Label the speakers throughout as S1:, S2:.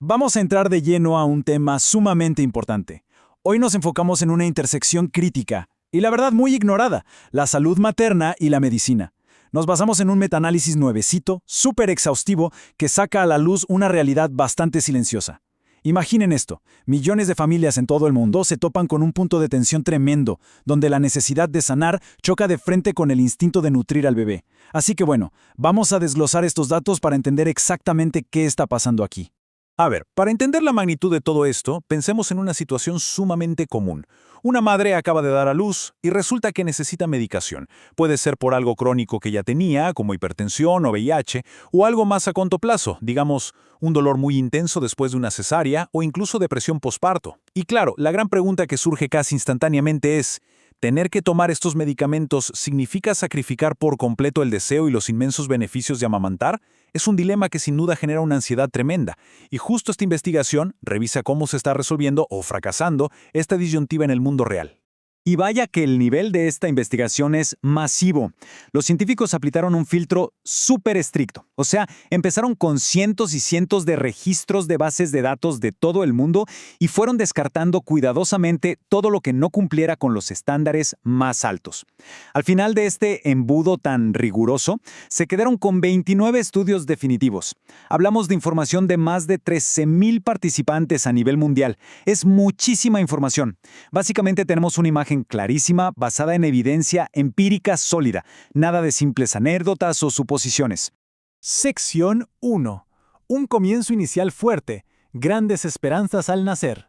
S1: Vamos a entrar de lleno a un tema sumamente importante. Hoy nos enfocamos en una intersección crítica, y la verdad muy ignorada, la salud materna y la medicina. Nos basamos en un metaanálisis nuevecito, súper exhaustivo, que saca a la luz una realidad bastante silenciosa. Imaginen esto, millones de familias en todo el mundo se topan con un punto de tensión tremendo, donde la necesidad de sanar choca de frente con el instinto de nutrir al bebé. Así que bueno, vamos a desglosar estos datos para entender exactamente qué está pasando aquí.
S2: A ver, para entender la magnitud de todo esto, pensemos en una situación sumamente común. Una madre acaba de dar a luz y resulta que necesita medicación. Puede ser por algo crónico que ya tenía, como hipertensión o VIH, o algo más a corto plazo, digamos, un dolor muy intenso después de una cesárea o incluso depresión posparto. Y claro, la gran pregunta que surge casi instantáneamente es, ¿tener que tomar estos medicamentos significa sacrificar por completo el deseo y los inmensos beneficios de amamantar? Es un dilema que sin duda genera una ansiedad tremenda, y justo esta investigación revisa cómo se está resolviendo o fracasando esta disyuntiva en el mundo real.
S3: Y vaya que el nivel de esta investigación es masivo. Los científicos aplicaron un filtro súper estricto. O sea, empezaron con cientos y cientos de registros de bases de datos de todo el mundo y fueron descartando cuidadosamente todo lo que no cumpliera con los estándares más altos. Al final de este embudo tan riguroso, se quedaron con 29 estudios definitivos. Hablamos de información de más de 13,000 participantes a nivel mundial. Es muchísima información. Básicamente tenemos una imagen clarísima basada en evidencia empírica sólida, nada de simples anécdotas o suposiciones.
S1: Sección 1. Un comienzo inicial fuerte, grandes esperanzas al nacer.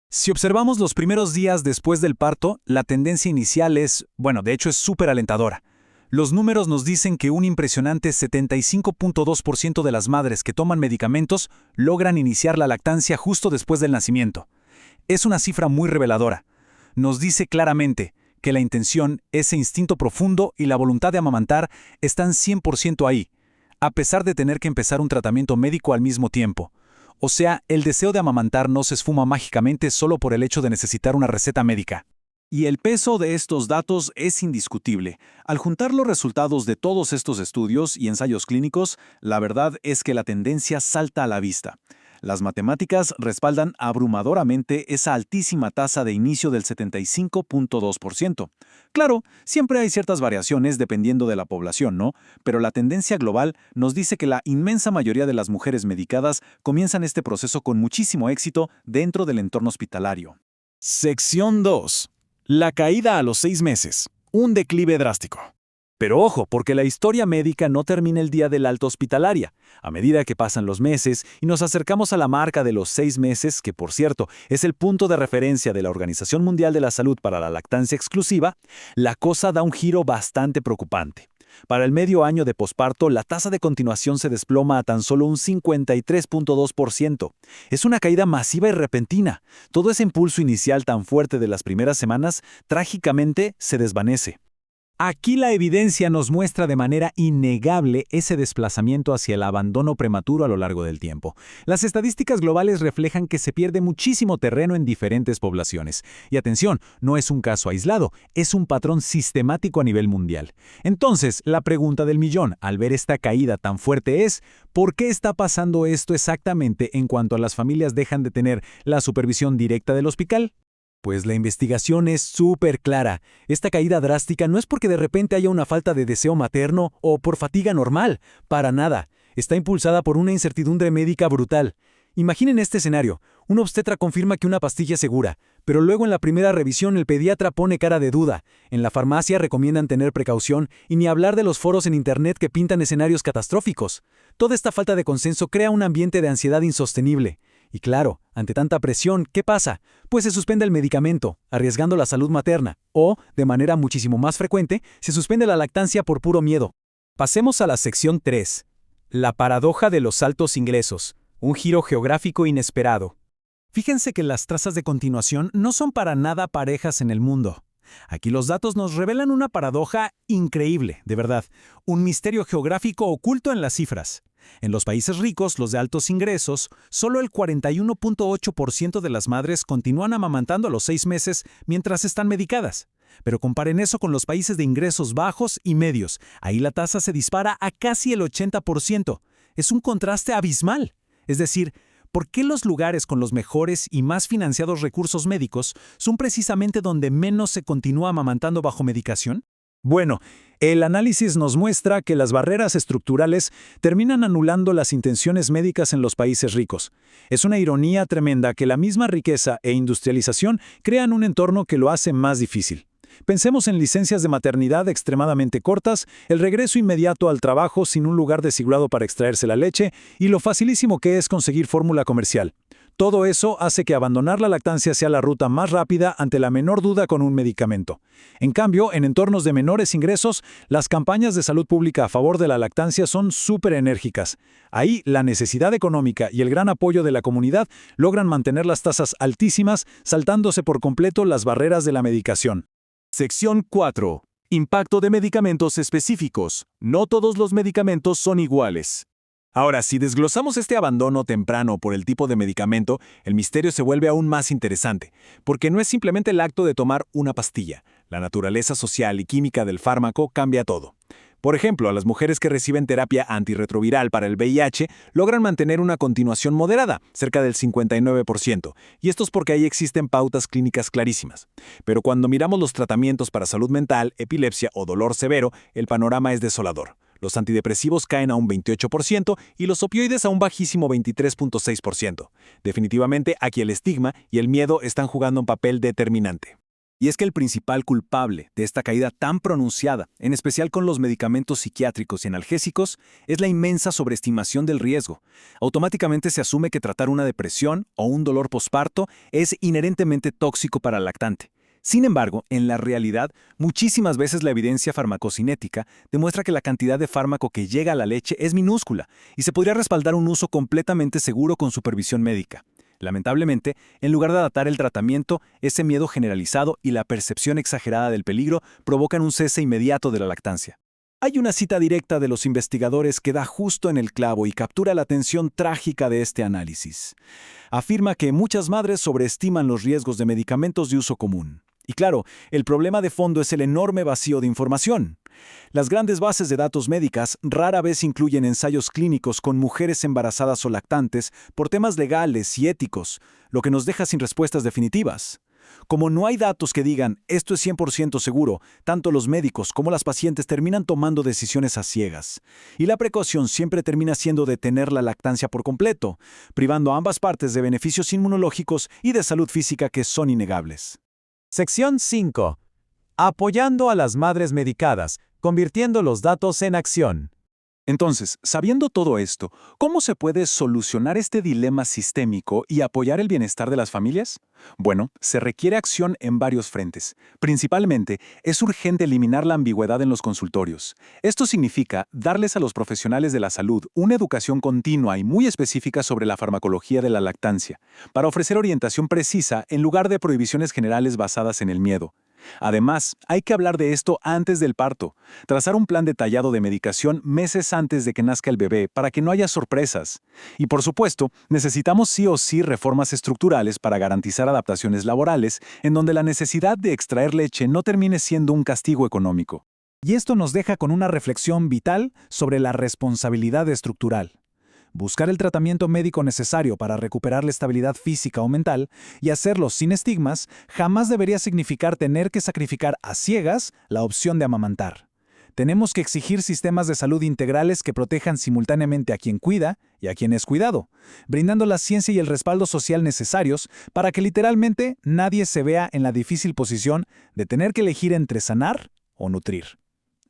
S1: Si observamos los primeros días después del parto, la tendencia inicial es, de hecho es súper alentadora. Los números nos dicen que un impresionante 75.2% de las madres que toman medicamentos logran iniciar la lactancia justo después del nacimiento. Es una cifra muy reveladora. Nos dice claramente que la intención, ese instinto profundo y la voluntad de amamantar están 100% ahí, a pesar de tener que empezar un tratamiento médico al mismo tiempo. O sea, el deseo de amamantar no se esfuma mágicamente solo por el hecho de necesitar una receta médica.
S2: Y el peso de estos datos es indiscutible. Al juntar los resultados de todos estos estudios y ensayos clínicos, la verdad es que la tendencia salta a la vista. Las matemáticas respaldan abrumadoramente esa altísima tasa de inicio del 75.2%. Claro, siempre hay ciertas variaciones dependiendo de la población, ¿no? Pero la tendencia global nos dice que la inmensa mayoría de las mujeres medicadas comienzan este proceso con muchísimo éxito dentro del entorno hospitalario.
S1: Sección 2. La caída a los 6 meses. Un declive drástico. Pero ojo, porque la historia médica no termina el día del alta hospitalaria. A medida que pasan los meses y nos acercamos a la marca de los 6 meses, que por cierto es el punto de referencia de la Organización Mundial de la Salud para la lactancia exclusiva, la cosa da un giro bastante preocupante. Para el medio año de posparto, la tasa de continuación se desploma a tan solo un 53.2%. Es una caída masiva y repentina. Todo ese impulso inicial tan fuerte de las primeras semanas, trágicamente, se desvanece. Aquí la evidencia nos muestra de manera innegable ese desplazamiento hacia el abandono prematuro a lo largo del tiempo. Las estadísticas globales reflejan que se pierde muchísimo terreno en diferentes poblaciones. Y atención, no es un caso aislado, es un patrón sistemático a nivel mundial. Entonces, la pregunta del millón, al ver esta caída tan fuerte es, ¿por qué está pasando esto exactamente en cuanto a las familias dejan de tener la supervisión directa del hospital? Pues la investigación es súper clara. Esta caída drástica no es porque de repente haya una falta de deseo materno o por fatiga normal. Para nada. Está impulsada por una incertidumbre médica brutal. Imaginen este escenario. Un obstetra confirma que una pastilla es segura, pero luego en la primera revisión el pediatra pone cara de duda. En la farmacia recomiendan tener precaución y ni hablar de los foros en internet que pintan escenarios catastróficos. Toda esta falta de consenso crea un ambiente de ansiedad insostenible. Y claro, ante tanta presión, ¿qué pasa? Pues se suspende el medicamento, arriesgando la salud materna, o, de manera muchísimo más frecuente, se suspende la lactancia por puro miedo. Pasemos a la sección 3. La paradoja de los altos ingresos. Un giro geográfico inesperado. Fíjense que las trazas de continuación no son para nada parejas en el mundo. Aquí los datos nos revelan una paradoja increíble, de verdad, un misterio geográfico oculto en las cifras. En los países ricos, los de altos ingresos, solo el 41.8% de las madres continúan amamantando a los 6 meses mientras están medicadas. Pero comparen eso con los países de ingresos bajos y medios. Ahí la tasa se dispara a casi el 80%. Es un contraste abismal. Es decir, ¿Por qué los lugares con los mejores y más financiados recursos médicos son precisamente donde menos se continúa amamantando bajo medicación?
S2: Bueno, el análisis nos muestra que las barreras estructurales terminan anulando las intenciones médicas en los países ricos. Es una ironía tremenda que la misma riqueza e industrialización crean un entorno que lo hace más difícil. Pensemos en licencias de maternidad extremadamente cortas, el regreso inmediato al trabajo sin un lugar designado para extraerse la leche y lo facilísimo que es conseguir fórmula comercial. Todo eso hace que abandonar la lactancia sea la ruta más rápida ante la menor duda con un medicamento. En cambio, en entornos de menores ingresos, las campañas de salud pública a favor de la lactancia son súper enérgicas. Ahí, la necesidad económica y el gran apoyo de la comunidad logran mantener las tasas altísimas, saltándose por completo las barreras de la medicación.
S1: Sección 4. Impacto de medicamentos específicos. No todos los medicamentos son iguales. Ahora, si desglosamos este abandono temprano por el tipo de medicamento, el misterio se vuelve aún más interesante, porque no es simplemente el acto de tomar una pastilla. La naturaleza social y química del fármaco cambia todo. Por ejemplo, a las mujeres que reciben terapia antirretroviral para el VIH logran mantener una continuación moderada, cerca del 59%, y esto es porque ahí existen pautas clínicas clarísimas. Pero cuando miramos los tratamientos para salud mental, epilepsia o dolor severo, el panorama es desolador. Los antidepresivos caen a un 28% y los opioides a un bajísimo 23.6%. Definitivamente, aquí el estigma y el miedo están jugando un papel determinante. Y es que el principal culpable de esta caída tan pronunciada, en especial con los medicamentos psiquiátricos y analgésicos, es la inmensa sobreestimación del riesgo. Automáticamente se asume que tratar una depresión o un dolor posparto es inherentemente tóxico para el lactante. Sin embargo, en la realidad, muchísimas veces la evidencia farmacocinética demuestra que la cantidad de fármaco que llega a la leche es minúscula y se podría respaldar un uso completamente seguro con supervisión médica. Lamentablemente, en lugar de adaptar el tratamiento, ese miedo generalizado y la percepción exagerada del peligro provocan un cese inmediato de la lactancia. Hay una cita directa de los investigadores que da justo en el clavo y captura la tensión trágica de este análisis. Afirma que muchas madres sobreestiman los riesgos de medicamentos de uso común. Y claro, el problema de fondo es el enorme vacío de información. Las grandes bases de datos médicas rara vez incluyen ensayos clínicos con mujeres embarazadas o lactantes por temas legales y éticos, lo que nos deja sin respuestas definitivas. Como no hay datos que digan esto es 100% seguro, tanto los médicos como las pacientes terminan tomando decisiones a ciegas. Y la precaución siempre termina siendo detener la lactancia por completo, privando a ambas partes de beneficios inmunológicos y de salud física que son innegables.
S3: Sección 5. Apoyando a las madres medicadas, convirtiendo los datos en acción.
S2: Entonces, sabiendo todo esto, ¿cómo se puede solucionar este dilema sistémico y apoyar el bienestar de las familias? Bueno, se requiere acción en varios frentes. Principalmente, es urgente eliminar la ambigüedad en los consultorios. Esto significa darles a los profesionales de la salud una educación continua y muy específica sobre la farmacología de la lactancia, para ofrecer orientación precisa en lugar de prohibiciones generales basadas en el miedo. Además, hay que hablar de esto antes del parto, trazar un plan detallado de medicación meses antes de que nazca el bebé para que no haya sorpresas. Y por supuesto, necesitamos sí o sí reformas estructurales para garantizar adaptaciones laborales en donde la necesidad de extraer leche no termine siendo un castigo económico.
S3: Y esto nos deja con una reflexión vital sobre la responsabilidad estructural. Buscar el tratamiento médico necesario para recuperar la estabilidad física o mental y hacerlo sin estigmas jamás debería significar tener que sacrificar a ciegas la opción de amamantar. Tenemos que exigir sistemas de salud integrales que protejan simultáneamente a quien cuida y a quien es cuidado, brindando la ciencia y el respaldo social necesarios para que literalmente nadie se vea en la difícil posición de tener que elegir entre sanar o nutrir.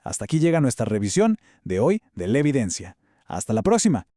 S3: Hasta aquí llega nuestra revisión de hoy de la evidencia. Hasta la próxima.